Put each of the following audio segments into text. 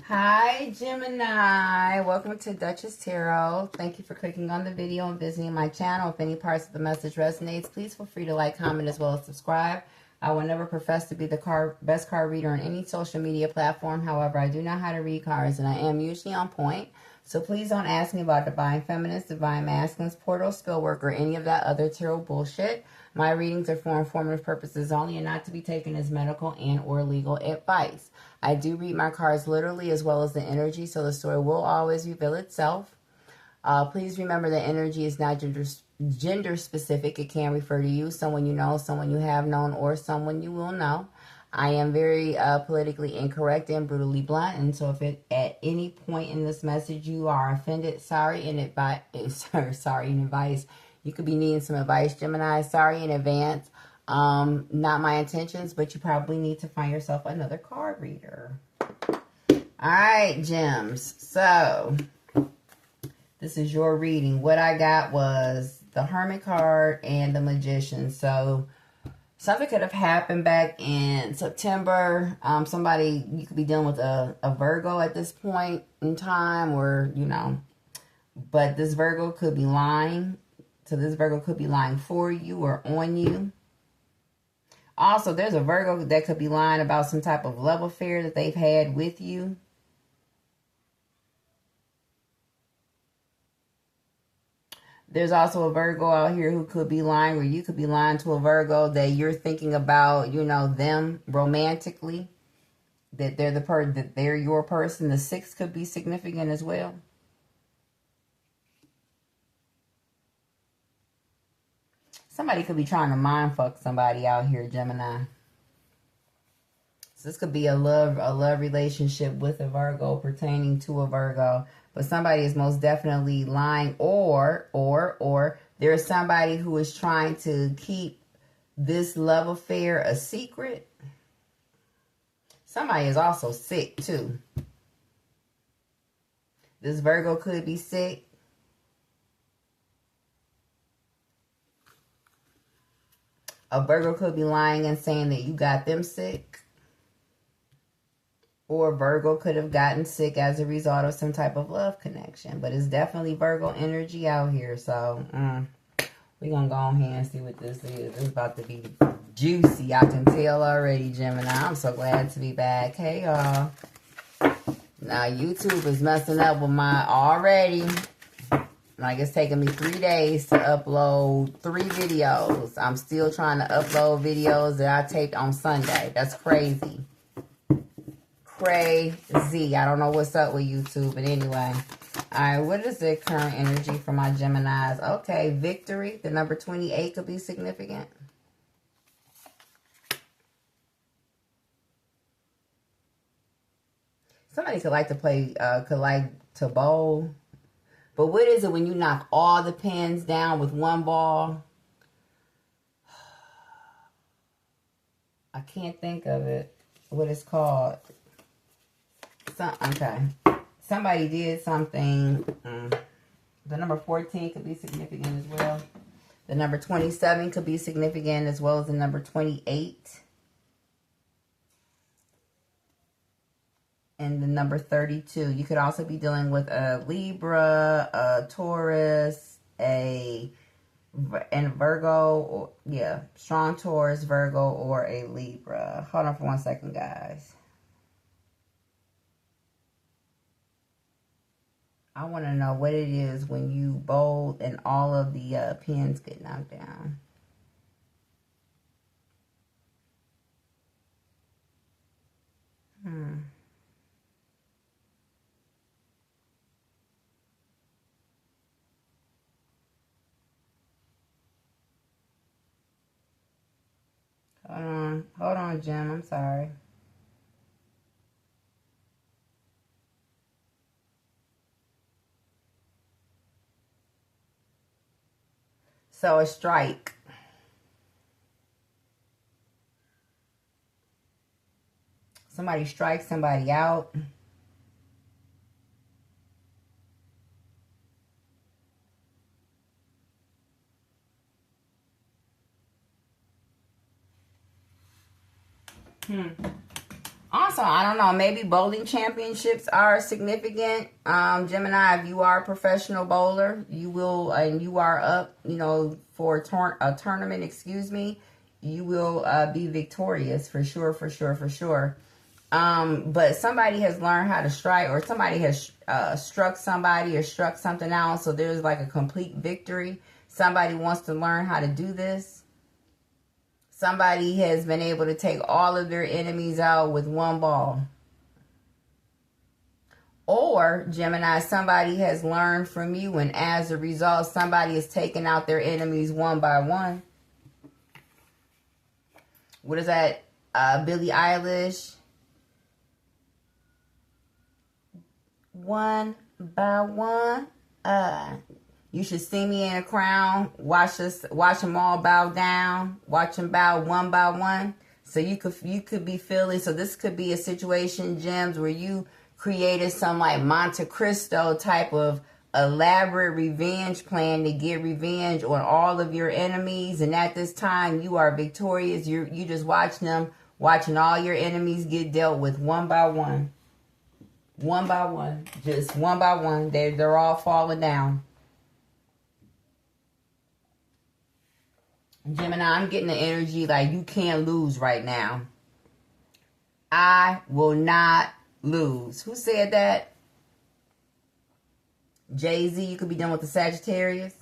Hi, Gemini. Welcome to Duchess Tarot. Thank you for clicking on the video and visiting my channel. If any parts of the message resonates, please feel free to like, comment, as well as subscribe. I will never profess to be the best card reader on any social media platform. However, I do know how to read cards, and I am usually on point. So please don't ask me about divine feminines, divine masculines, portal, spell work, or any of that other tarot bullshit. My readings are for informative purposes only and not to be taken as medical and or legal advice. I do read my cards literally as well as the energy, so the story will always reveal itself. Please remember that energy is not gender specific. It can refer to you, someone you know, someone you have known, or someone you will know. I am very politically incorrect and brutally blunt, and so if at any point in this message you are offended, sorry in advice. You could be needing some advice, Gemini. Sorry in advance. Not my intentions, but you probably need to find yourself another card reader. All right, gems. So this is your reading. What I got was the Hermit card and the Magician. So something could have happened back in September. You could be dealing with a Virgo at this point in time, or, but this Virgo could be lying. So this Virgo could be lying for you or on you. Also, there's a Virgo that could be lying about some type of love affair that they've had with you. There's also a Virgo out here who could be lying, or you could be lying to a Virgo that you're thinking about, them romantically. That they're your person. The 6 could be significant as well. Somebody could be trying to mind fuck somebody out here, Gemini. So this could be a love relationship with a Virgo, pertaining to a Virgo. But somebody is most definitely lying, or there is somebody who is trying to keep this love affair a secret. Somebody is also sick too. This Virgo could be sick. A Virgo could be lying and saying that you got them sick. Or Virgo could have gotten sick as a result of some type of love connection. But it's definitely Virgo energy out here. So we're going to go ahead and see what this is. It's about to be juicy. I can tell already, Gemini. I'm so glad to be back. Hey, y'all. Now, YouTube is messing up with my already. Like, it's taking me 3 days to upload 3 videos. I'm still trying to upload videos that I taped on Sunday. That's crazy. Crazy. I don't know what's up with YouTube, but anyway. All right, what is the current energy for my Geminis? Okay, victory. The number 28 could be significant. Somebody could like to play, could like to bowl. But what is it when you knock all the pins down with one ball? I can't think of it. What it's called. Okay. Somebody did something. The number 14 could be significant as well. The number 27 could be significant, as well as the number 28. And the number 32. You could also be dealing with a Libra, a Taurus, and Virgo, or, strong Taurus, Virgo, or a Libra. Hold on for 1 second, guys. I want to know what it is when you bold and all of the pins get knocked down. Hold on, Jim. I'm sorry. So a strike. Somebody strikes somebody out. Also, I don't know, maybe bowling championships are significant. Gemini, if you are a professional bowler, you will, and you are up, you know, for a tournament, excuse me, you will be victorious for sure, for sure, for sure. But somebody has learned how to strike, or somebody has struck somebody or struck something out, so there's like a complete victory. Somebody wants to learn how to do this. Somebody has been able to take all of their enemies out with one ball. Or, Gemini, somebody has learned from you, and as a result, somebody is taking out their enemies one by one. What is that? Billie Eilish. One by one. You should see me in a crown. Watch them all bow down. Watch them bow one by one. So you could be feeling. So this could be a situation, Gems, where you created some like Monte Cristo type of elaborate revenge plan to get revenge on all of your enemies. And at this time, you are victorious. You just watching all your enemies get dealt with one by one. One by one. Just one by one. They're all falling down. Gemini, I'm getting the energy like you can't lose right now. I will not lose. Who said that? Jay-Z, you could be done with the Sagittarius.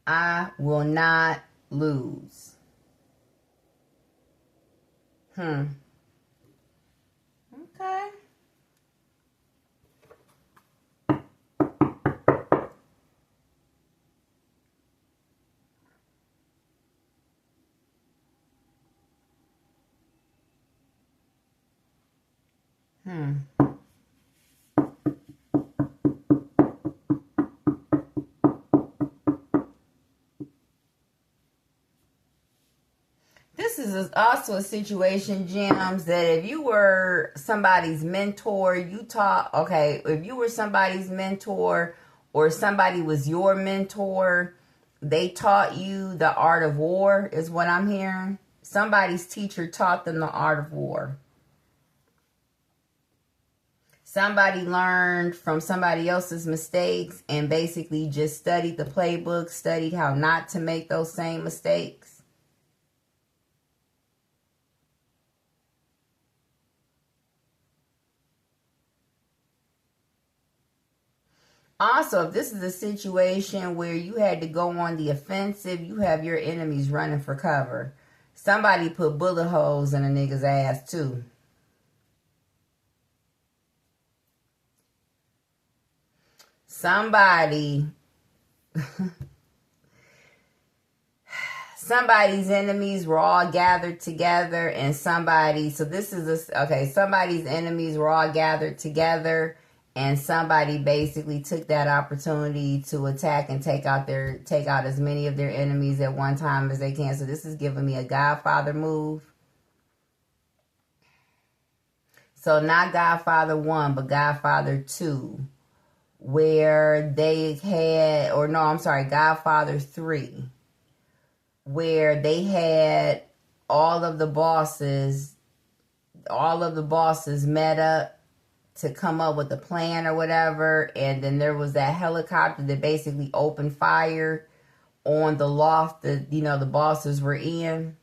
I will not lose. Okay. This is also a situation, Gems, that if you were somebody's mentor, if you were somebody's mentor or somebody was your mentor, they taught you the art of war, is what I'm hearing. Somebody's teacher taught them the art of war. Somebody learned from somebody else's mistakes and basically just studied the playbook, studied how not to make those same mistakes. Also, if this is a situation where you had to go on the offensive, you have your enemies running for cover. Somebody put bullet holes in a nigga's ass too. Somebody's enemies were all gathered together, and somebody's enemies were all gathered together, and somebody basically took that opportunity to attack and take out as many of their enemies at one time as they can. So this is giving me a Godfather move. So not Godfather 1, but Godfather 2. Where they had, Godfather 3, where they had all of the bosses met up to come up with a plan or whatever, and then there was that helicopter that basically opened fire on the loft that, the bosses were in,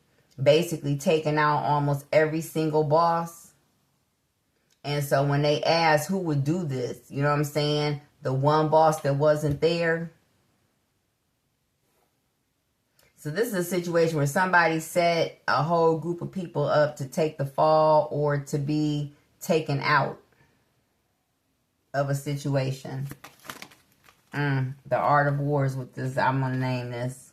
basically taking out almost every single boss. And so when they asked who would do this, you know what I'm saying? The one boss that wasn't there. So this is a situation where somebody set a whole group of people up to take the fall or to be taken out of a situation. The art of war is what this, I'm going to name this.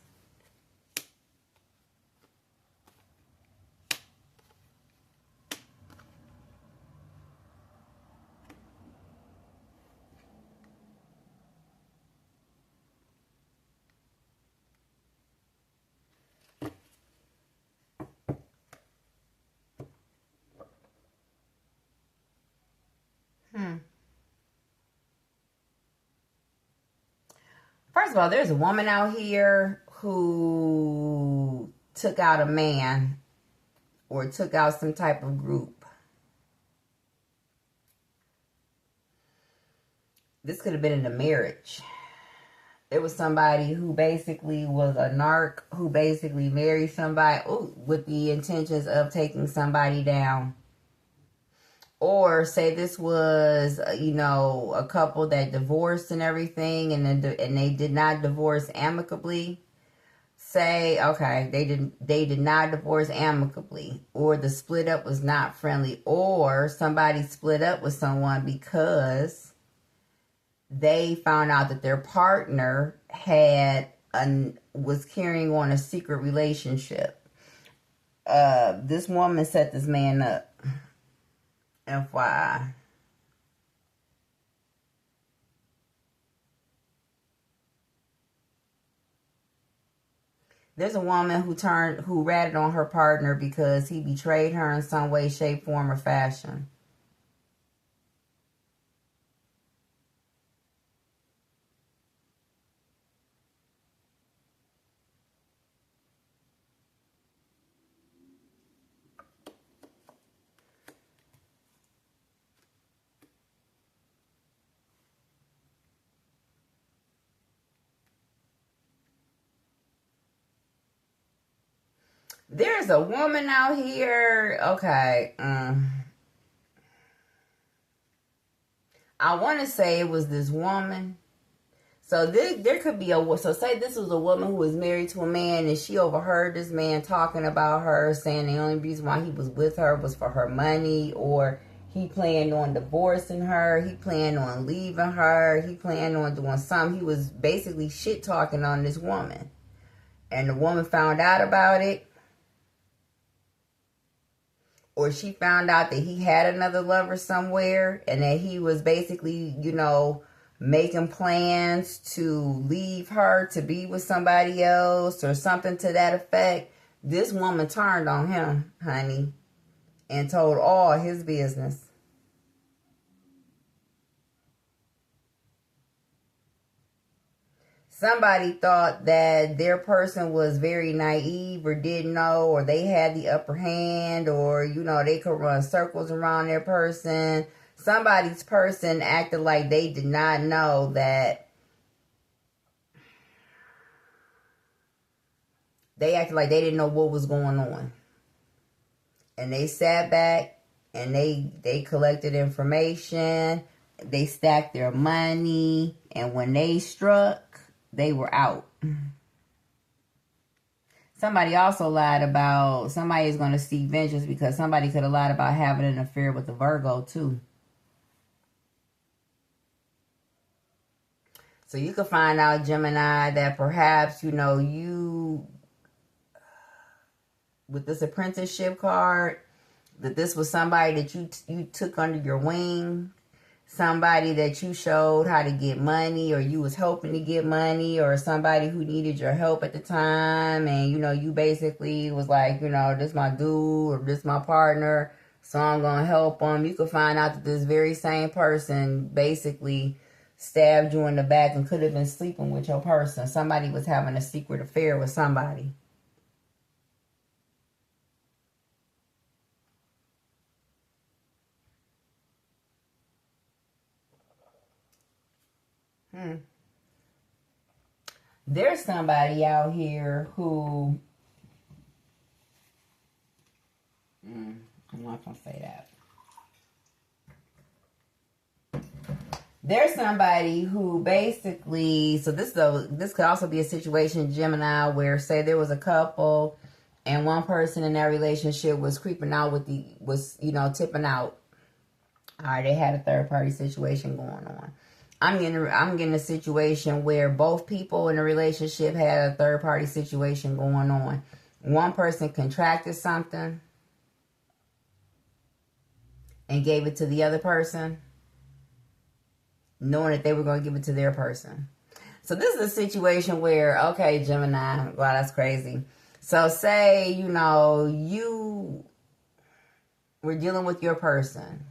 First of all, there's a woman out here who took out a man or took out some type of group. This could have been in a marriage. It was somebody who basically was a narc, who basically married somebody with the intentions of taking somebody down. Or say this was, a couple that divorced and everything, and they did not divorce amicably. Say, okay, they did not divorce amicably, or the split up was not friendly, or somebody split up with someone because they found out that their partner was carrying on a secret relationship. This woman set this man up. FYI. There's a woman who ratted on her partner because he betrayed her in some way, shape, form, or fashion. There's a woman out here. Okay. I want to say it was this woman. So there could be so say this was a woman who was married to a man, and she overheard this man talking about her, saying the only reason why he was with her was for her money, or he planned on divorcing her, he planned on leaving her, he planned on doing something. He was basically shit talking on this woman. And the woman found out about it. Or she found out that he had another lover somewhere, and that he was basically, making plans to leave her to be with somebody else or something to that effect. This woman turned on him, honey, and told all his business. Somebody thought that their person was very naive or didn't know, or they had the upper hand, or, they could run circles around their person. Somebody's person acted like they did not know that. They acted like they didn't know what was going on. And they sat back and they collected information. They stacked their money. And when they struck, they were out. Somebody also lied about, somebody is going to seek vengeance because somebody could have lied about having an affair with a Virgo too. So you could find out, Gemini, that perhaps, you, with this apprenticeship card, that this was somebody that you took under your wing. Somebody that you showed how to get money, or you was hoping to get money, or somebody who needed your help at the time. And, you basically was like, this my dude, or this my partner, so I'm going to help them. You could find out that this very same person basically stabbed you in the back and could have been sleeping with your person. Somebody was having a secret affair with somebody. There's somebody out here who, I'm not going to say that. There's somebody who basically, so this could also be a situation, Gemini, where say there was a couple and one person in that relationship was creeping out tipping out. All right, they had a third party situation going on. I'm getting a situation where both people in a relationship had a third party situation going on. One person contracted something and gave it to the other person, knowing that they were going to give it to their person. So this is a situation where, okay, Gemini, wow, that's crazy. So say, you were dealing with your person,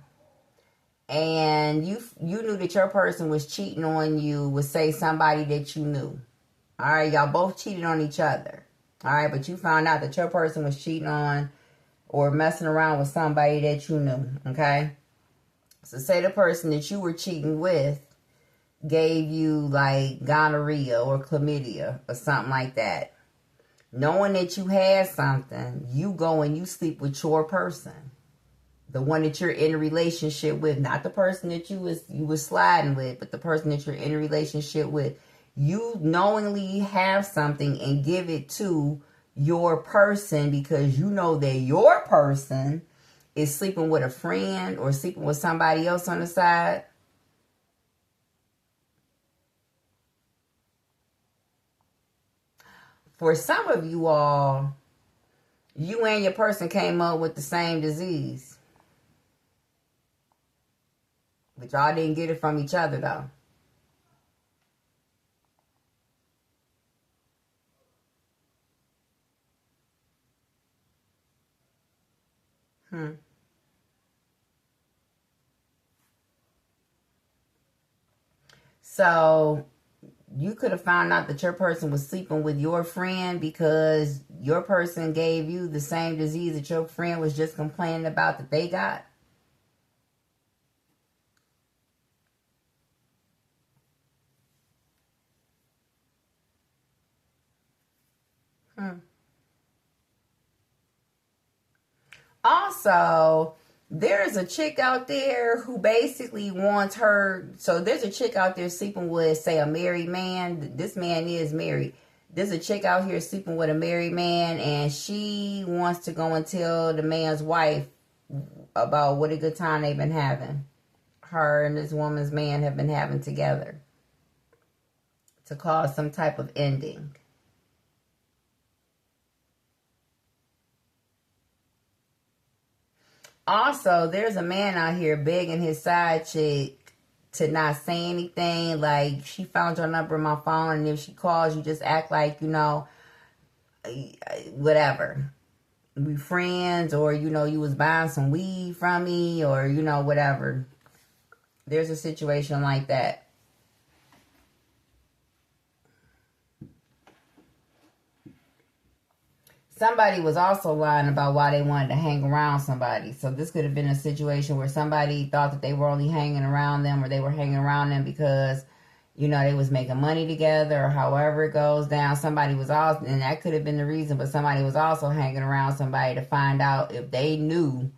and you knew that your person was cheating on you with, say, somebody that you knew. All right, y'all both cheated on each other. All right, but you found out that your person was cheating on or messing around with somebody that you knew, okay? So say the person that you were cheating with gave you like gonorrhea or chlamydia or something like that. Knowing that you had something, you go and you sleep with your person. The one that you're in a relationship with, not the person that you was sliding with, but the person that you're in a relationship with. You knowingly have something and give it to your person because you know that your person is sleeping with a friend or sleeping with somebody else on the side. For some of you all, you and your person came up with the same disease. But y'all didn't get it from each other, though. So you could have found out that your person was sleeping with your friend because your person gave you the same disease that your friend was just complaining about that they got. Also, there's a chick out there who basically wants her. So there's a chick out there sleeping with, say, a married man. This man is married. There's a chick out here sleeping with a married man, and she wants to go and tell the man's wife about what a good time they've been having. Her and this woman's man have been having together to cause some type of ending. Also, there's a man out here begging his side chick to not say anything. Like, she found your number in my phone, and if she calls, you just act like, you know, whatever. We friends, or, you know, you was buying some weed from me, or, you know, whatever. There's a situation like that. Somebody was also lying about why they wanted to hang around somebody. So this could have been a situation where somebody thought that they were only hanging around them, or they were hanging around them because, you know, they was making money together, or however it goes down. Somebody was also, and that could have been the reason, but somebody was also hanging around somebody to find out if they knew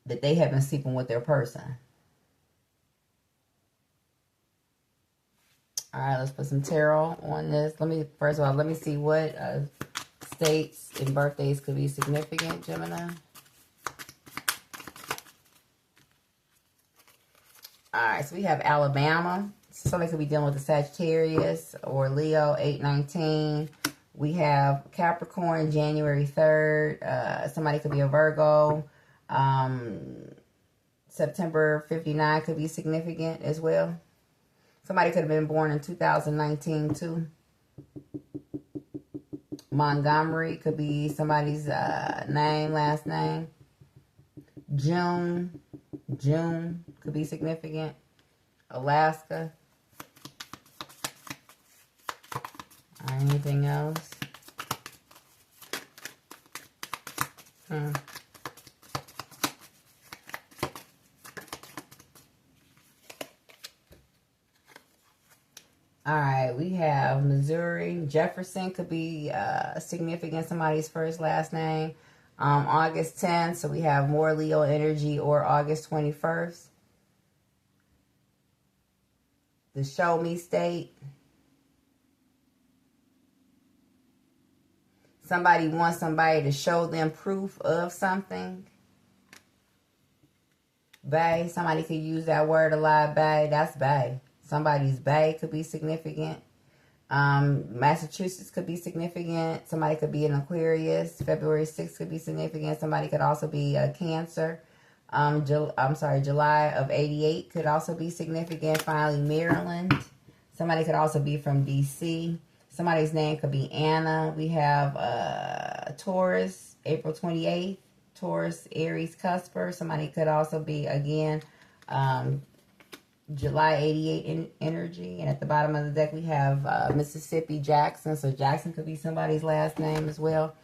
that they had been sleeping with their person. All right, let's put some tarot on this. First of all, let me see what states and birthdays could be significant, Gemini. All right, so we have Alabama. Somebody could be dealing with a Sagittarius or Leo, 8/19. We have Capricorn, January 3rd. Somebody could be a Virgo. September 59 could be significant as well. Somebody could have been born in 2019 too. Montgomery could be somebody's name, last name. June could be significant. Alaska. Anything else? All right, we have Missouri. Jefferson could be significant, somebody's first, last name. August 10th, so we have more Leo energy, or August 21st. The Show Me State. Somebody wants somebody to show them proof of something. Bae, somebody could use that word a lot, bae. That's bae. Somebody's bae could be significant. Massachusetts could be significant. Somebody could be an Aquarius. February 6th could be significant. Somebody could also be a Cancer. July of 88 could also be significant. Finally, Maryland. Somebody could also be from DC. Somebody's name could be Anna. We have Taurus, April 28th. Taurus, Aries, Cusper. Somebody could also be, again, July 88 energy. And at the bottom of the deck, we have Mississippi, Jackson. So Jackson could be somebody's last name as well.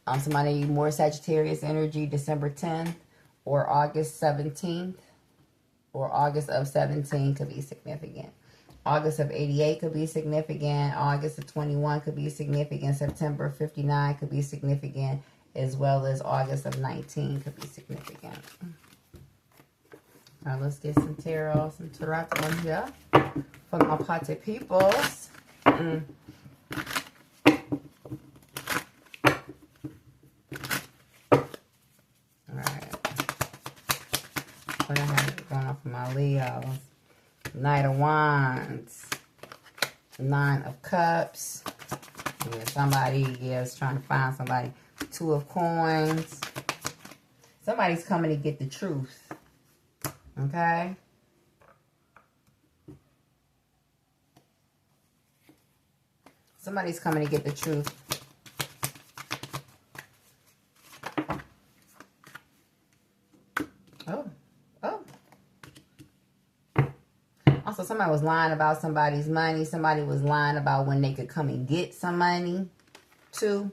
Somebody more Sagittarius energy, December 10th or August 17th or August of 17 could be significant. August of 88 could be significant. August of 21 could be significant. September 59 could be significant, as well as August of 19 could be significant. Now let's get some tarot, some tarot on here for my party peoples. What I have going on for my Leos? Knight of Wands, 9 of Cups. Yeah, somebody is trying to find somebody. 2 of Coins. Somebody's coming to get the truth. Okay? Somebody's coming to get the truth. Also, somebody was lying about somebody's money. Somebody was lying about when they could come and get some money, too.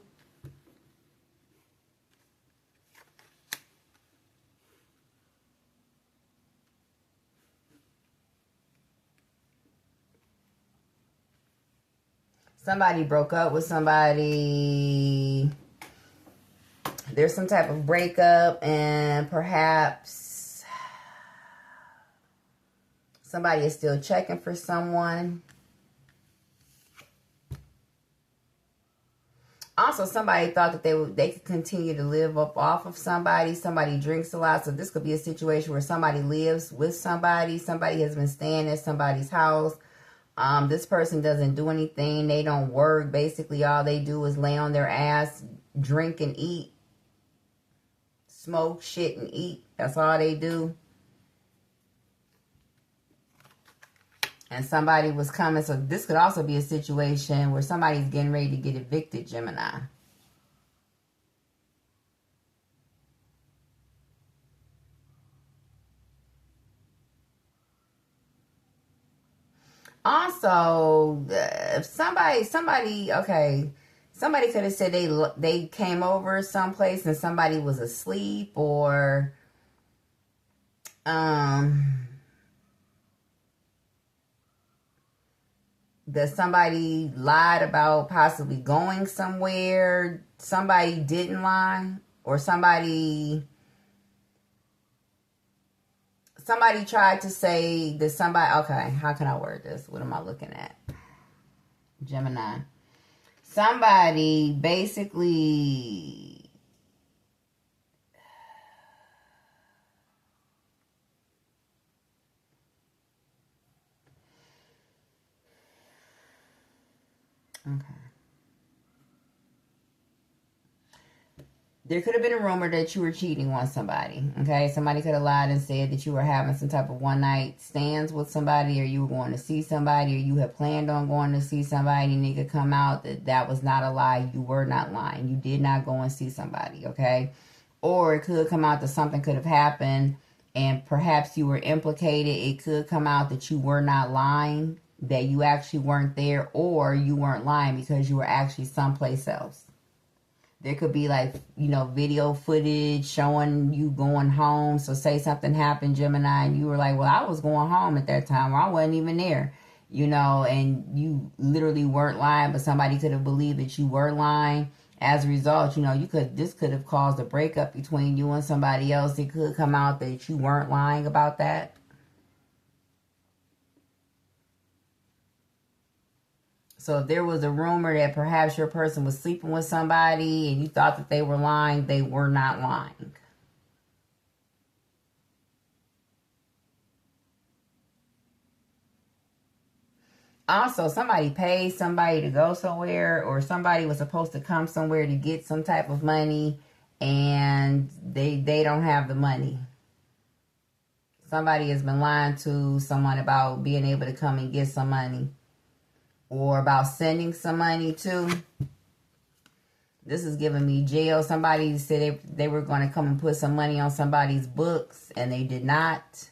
Somebody broke up with somebody. There's some type of breakup, and perhaps somebody is still checking for someone. Also, somebody thought that they could continue to live up off of somebody. Somebody drinks a lot. So this could be a situation where somebody lives with somebody. Somebody has been staying at somebody's house. This person doesn't do anything. They don't work. Basically, all they do is lay on their ass, drink and eat, smoke, shit, and eat. That's all they do. And somebody was coming. So this could also be a situation where somebody's getting ready to get evicted, Gemini. Also, if somebody, okay, somebody could have said they came over someplace and somebody was asleep, or that somebody lied about possibly going somewhere. Somebody didn't lie, or somebody tried to say that somebody, okay, how can I word this? What am I looking at? Gemini. Somebody basically, okay. There could have been a rumor that you were cheating on somebody, okay? Somebody could have lied and said that you were having some type of one-night stands with somebody, or you were going to see somebody, or you had planned on going to see somebody, and it could come out that that was not a lie. You were not lying. You did not go and see somebody, okay? Or it could come out that something could have happened, and perhaps you were implicated. It could come out that you were not lying, that you actually weren't there, or you weren't lying because you were actually someplace else. There could be, like, you know, video footage showing you going home. So say something happened, Gemini, and you were like, well, I was going home at that time, or I wasn't even there, you know, and you literally weren't lying, but somebody could have believed that you were lying. As a result, you know, this could have caused a breakup between you and somebody else. It could come out that you weren't lying about that. So if there was a rumor that perhaps your person was sleeping with somebody and you thought that they were lying, they were not lying. Also, somebody paid somebody to go somewhere, or somebody was supposed to come somewhere to get some type of money, and they don't have the money. Somebody has been lying to someone about being able to come and get some money, or about sending some money too. This is giving me jail. Somebody said they were going to come and put some money on somebody's books, and they did not.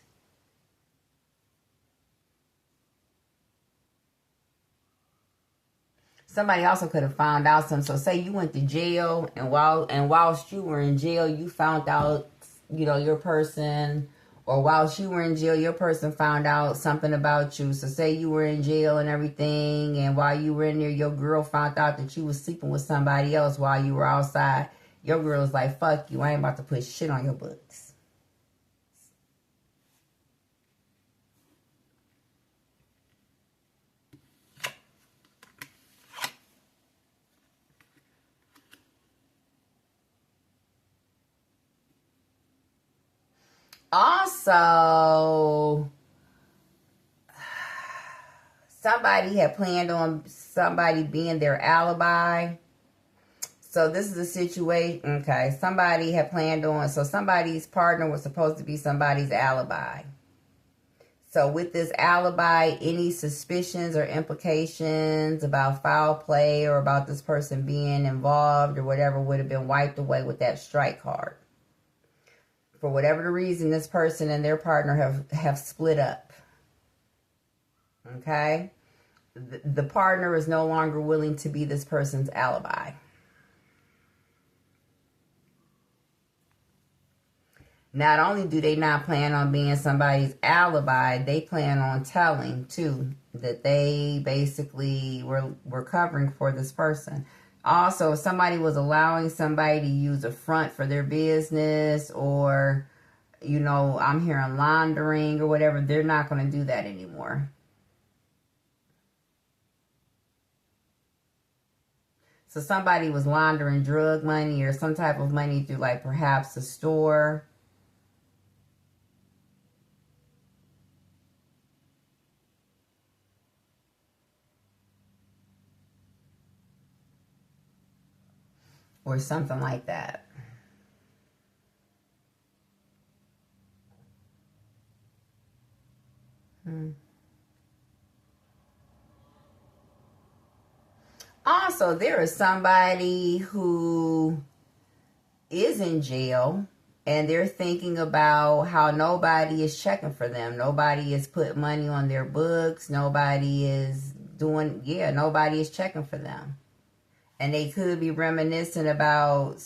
Somebody also could have found out something. So say you went to jail, and whilst you were in jail, you found out, you know, your person, or whilst you were in jail, your person found out something about you. So say you were in jail and everything, and while you were in there, your girl found out that you was sleeping with somebody else while you were outside. Your girl was like, fuck you, I ain't about to put shit on your books. Also, somebody had planned on somebody being their alibi. So this is a situation, okay, somebody had planned on, so somebody's partner was supposed to be somebody's alibi. So with this alibi, any suspicions or implications about foul play or about this person being involved or whatever would have been wiped away with that strike card. For whatever the reason, this person and their partner have split up. Okay? The partner is no longer willing to be this person's alibi. Not only do they not plan on being somebody's alibi, they plan on telling, too, that they basically were covering for this person. Also, if somebody was allowing somebody to use a front for their business, or, you know, I'm hearing laundering or whatever, they're not going to do that anymore. So somebody was laundering drug money or some type of money through, like, perhaps a store. Or something like that. Also, there is somebody who is in jail and they're thinking about how nobody is checking for them. Nobody is putting money on their books. Nobody is nobody is checking for them. And they could be reminiscing about,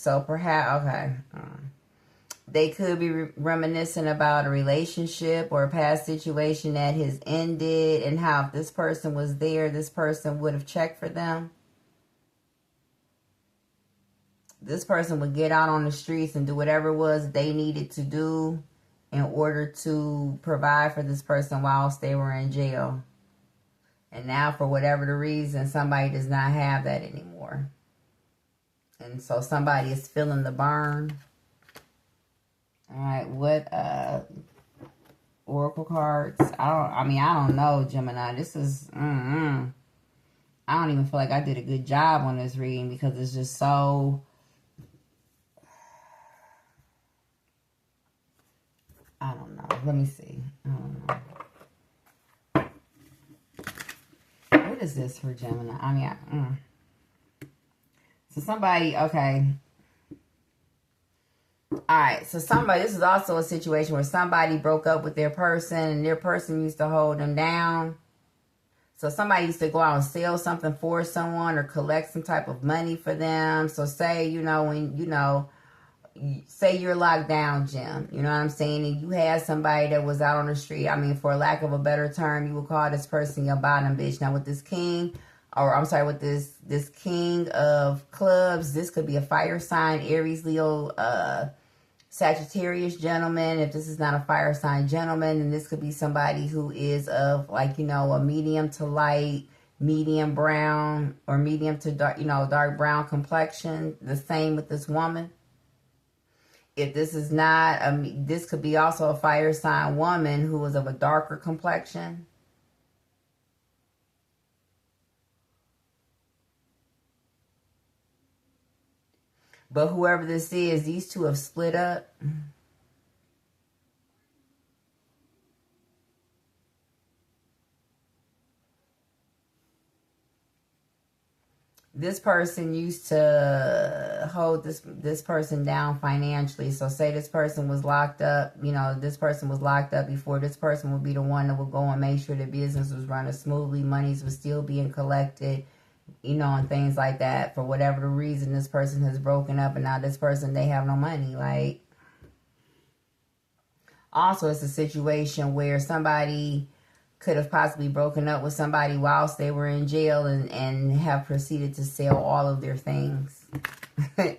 they could be reminiscing about a relationship or a past situation that has ended, and how if this person was there, this person would have checked for them. This person would get out on the streets and do whatever it was they needed to do in order to provide for this person whilst they were in jail. And now, for whatever the reason, somebody does not have that anymore. And so somebody is feeling the burn. All right, what oracle cards? I don't know, Gemini. This is I don't even feel like I did a good job on this reading, because it's just so, I don't know. Let me see. I don't know. What is this for Gemini? So somebody, okay. Alright, so this is also a situation where somebody broke up with their person and their person used to hold them down. So somebody used to go out and sell something for someone or collect some type of money for them. So say, say you're locked down, Jim, you know what I'm saying? And you had somebody that was out on the street. For lack of a better term, you would call this person your bottom bitch. Now with this king, with this king of clubs, this could be a fire sign, Aries, Leo, Sagittarius gentleman. If this is not a fire sign gentleman, then this could be somebody who is of, like, a medium to light, medium brown, or medium to dark, dark brown complexion. The same with this woman. If this is not, this could be also a fire sign woman who is of a darker complexion. But whoever this is, these two have split up. This person used to hold this person down financially. So say this person was locked up, this person was locked up before. This person would be the one that would go and make sure the business was running smoothly. Monies was still being collected. you know, and things like that. For whatever the reason, this person has broken up, and now this person, they have no money. Like, also, it's a situation where somebody could have possibly broken up with somebody whilst they were in jail and have proceeded to sell all of their things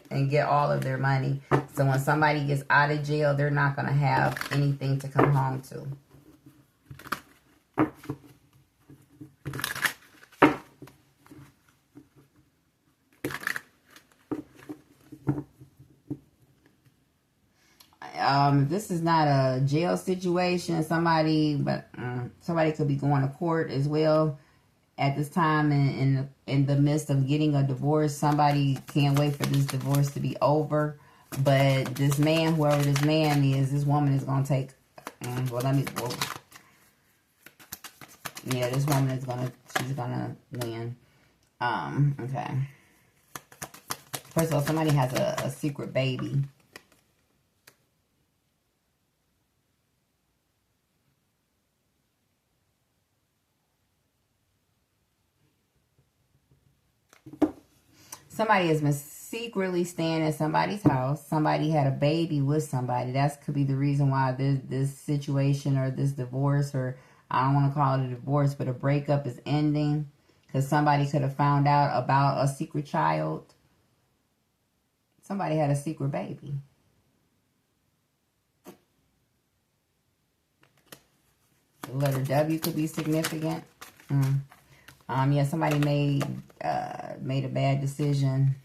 and get all of their money. So when somebody gets out of jail, they're not going to have anything to come home to. This is not a jail situation. Somebody could be going to court as well at this time, in the midst of getting a divorce. Somebody can't wait for this divorce to be over. But this man, whoever this man is, this woman is going to take. Yeah, this woman is she's gonna win. Okay. First of all, somebody has a secret baby. Somebody has been secretly staying at somebody's house. Somebody had a baby with somebody. That could be the reason why this situation or this divorce, or I don't want to call it a divorce, but a breakup is ending. Because somebody could have found out about a secret child. Somebody had a secret baby. The letter W could be significant. Yeah, somebody made a bad decision.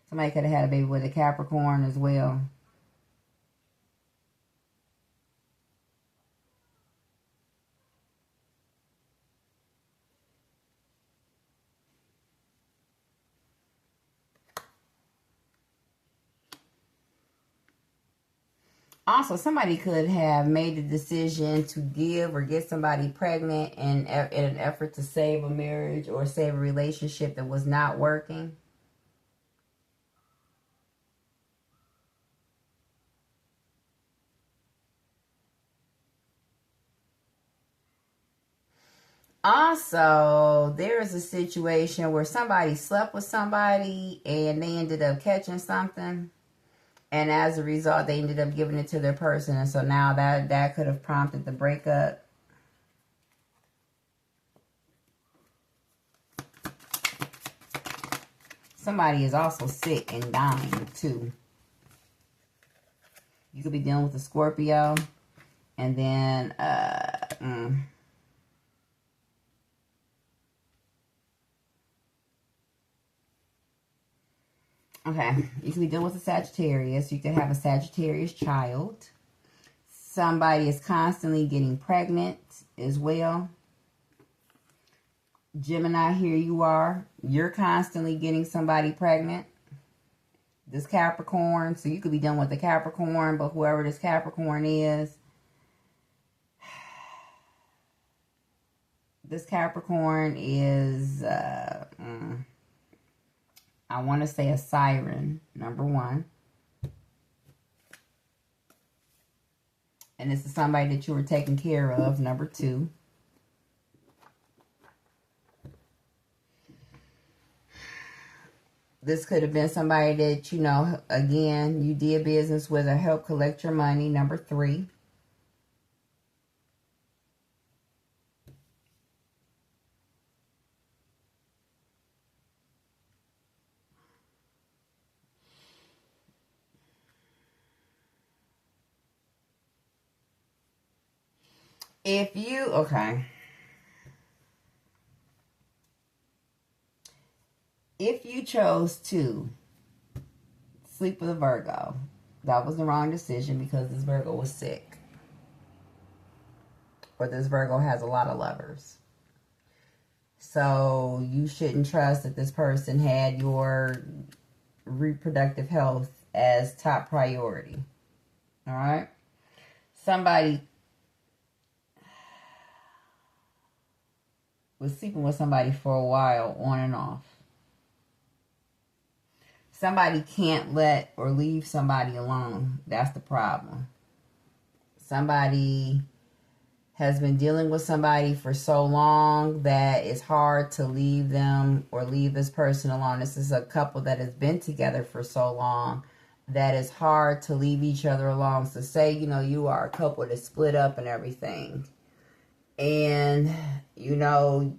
Somebody could have had a baby with a Capricorn as well. Also, somebody could have made a decision to give or get somebody pregnant in an effort to save a marriage or save a relationship that was not working. Also, there is a situation where somebody slept with somebody and they ended up catching something. And as a result, they ended up giving it to their person. And so now that could have prompted the breakup. Somebody is also sick and dying too. You could be dealing with a Scorpio. And then, okay, you could be dealing with a Sagittarius. You could have a Sagittarius child. Somebody is constantly getting pregnant as well. Gemini, here you are. You're constantly getting somebody pregnant. This Capricorn, so you could be dealing with a Capricorn, but whoever this Capricorn is, this Capricorn is, I want to say a siren, number one. And this is somebody that you were taking care of, number two. This could have been somebody that, you know, again, you did business with or helped collect your money, number three. If you, okay. If you chose to sleep with a Virgo, that was the wrong decision because this Virgo was sick. Or this Virgo has a lot of lovers. So you shouldn't trust that this person had your reproductive health as top priority. All right? Somebody was sleeping with somebody for a while, on and off. Somebody can't let or leave somebody alone. That's the problem. Somebody has been dealing with somebody for so long that it's hard to leave them or leave this person alone. This is a couple that has been together for so long that it's hard to leave each other alone. So say, you know, you are a couple that split up and everything. And, you know,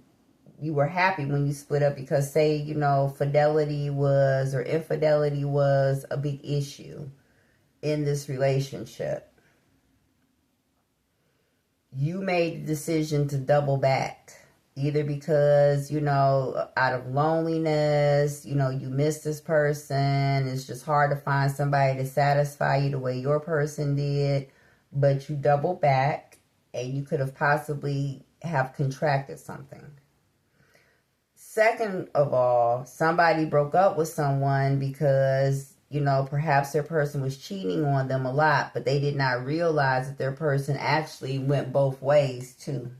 you were happy when you split up because say, you know, fidelity was or infidelity was a big issue in this relationship. You made the decision to double back, either because, you know, out of loneliness, you know, you miss this person. It's just hard to find somebody to satisfy you the way your person did, but you double back and you could have possibly have contracted something. Second of all, somebody broke up with someone because, you know, perhaps their person was cheating on them a lot, but they did not realize that their person actually went both ways too.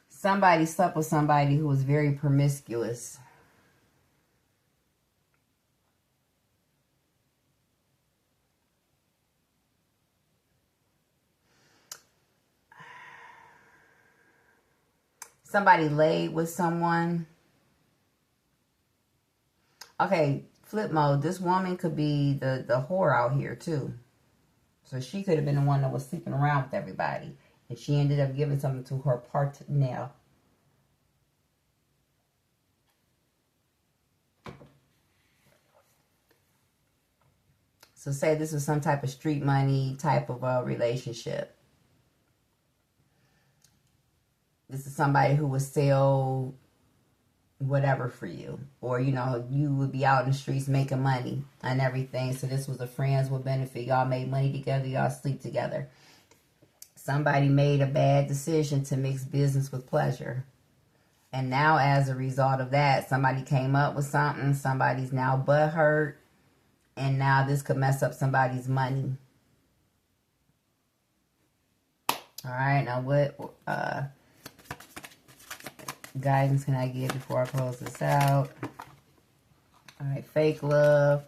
Somebody slept with somebody who was very promiscuous. Somebody laid with someone. Okay, flip mode. This woman could be the whore out here too. So she could have been the one that was sleeping around with everybody. And she ended up giving something to her partner. So say this was some type of street money type of a relationship. This is somebody who would sell whatever for you. Or, you know, you would be out in the streets making money and everything. So this was a friends with benefit. Y'all made money together. Y'all sleep together. Somebody made a bad decision to mix business with pleasure. And now as a result of that, somebody came up with something. Somebody's now butthurt. And now this could mess up somebody's money. All right. Now what guidance can I give before I close this out? All right. Fake love.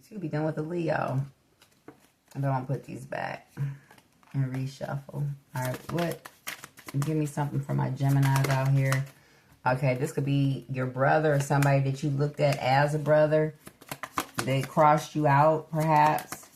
She'll be done with the Leo. I don't want to put these back and reshuffle. All right. What? Give me something for my Geminis out here. Okay. This could be your brother or somebody that you looked at as a brother. They crossed you out, perhaps.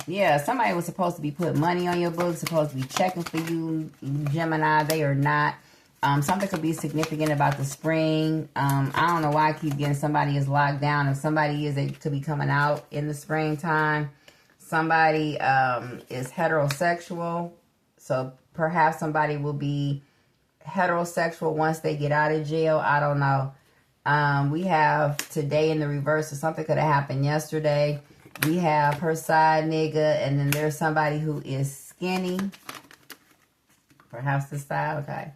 Yeah, somebody was supposed to be putting money on your books, supposed to be checking for you, Gemini. They are not. Something could be significant about the spring. I don't know why I keep getting somebody is locked down. If somebody is, they could be coming out in the springtime. Somebody is heterosexual. So perhaps somebody will be heterosexual once they get out of jail. I don't know. We have today in the reverse, so something could have happened yesterday. We have her side nigga, and then there's somebody who is skinny. Perhaps this side, okay.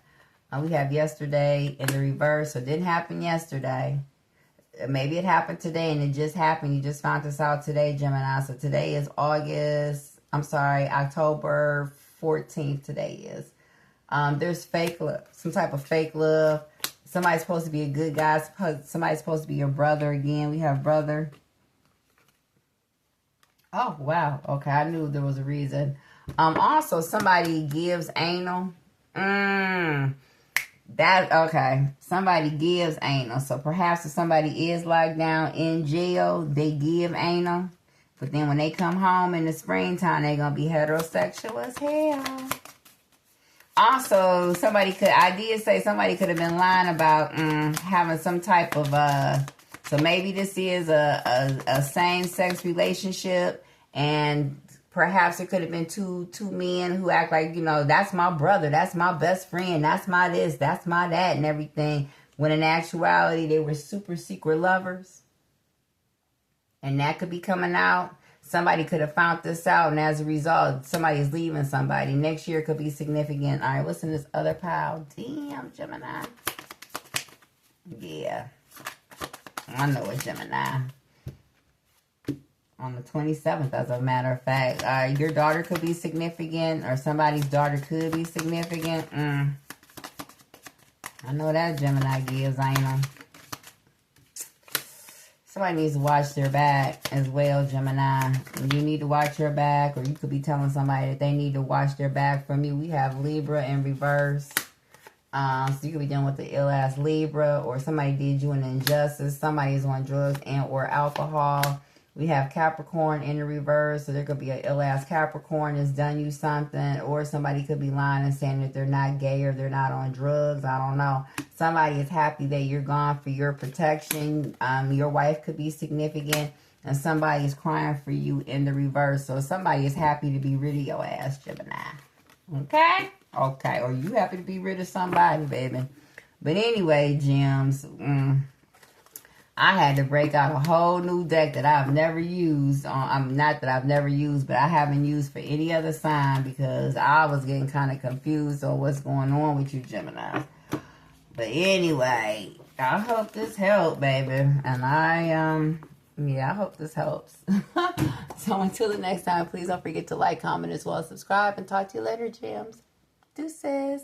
We have yesterday in the reverse, so it didn't happen yesterday. Maybe it happened today, and it just happened. You just found this out today, Gemini. So today is October 14th today is. There's fake love, some type of fake love. Somebody's supposed to be a good guy. Somebody's supposed to be your brother again. We have brother. Oh, wow. Okay, I knew there was a reason. Also, somebody gives anal. Okay. Somebody gives anal. So perhaps if somebody is locked down in jail, they give anal. But then when they come home in the springtime, they're going to be heterosexual as hell. Also, I did say somebody could have been lying about having some type of, so maybe this is a same-sex relationship, and perhaps it could have been two men who act like, you know, that's my brother, that's my best friend, that's my this, that's my that, and everything, when in actuality, they were super secret lovers. And that could be coming out. Somebody could have found this out, and as a result, somebody's leaving somebody. Next year could be significant. All right, what's in this other pile? Damn, Gemini. Yeah. I know it's Gemini. On the 27th, as a matter of fact. Your daughter could be significant, or somebody's daughter could be significant. I know that Gemini gives, ain't them? Somebody needs to watch their back as well, Gemini. You need to watch your back, or you could be telling somebody that they need to watch their back from you. We have Libra in reverse. So you could be dealing with the ill-ass Libra, or somebody did you an injustice. Somebody is on drugs and or alcohol. We have Capricorn in the reverse, so there could be an ill-ass Capricorn that's done you something, or somebody could be lying and saying that they're not gay or they're not on drugs. I don't know. Somebody is happy that you're gone for your protection. Your wife could be significant, and somebody is crying for you in the reverse. So somebody is happy to be rid of your ass, Gemini. Okay? Okay, or you happy to be rid of somebody, baby. But anyway, gems, I had to break out a whole new deck that I've never used. Not that I've never used, but I haven't used for any other sign because I was getting kind of confused on what's going on with you, Gemini. But anyway, I hope this helped, baby. And yeah, I hope this helps. So until the next time, please don't forget to like, comment, as well as subscribe. And talk to you later, gems. Deuces.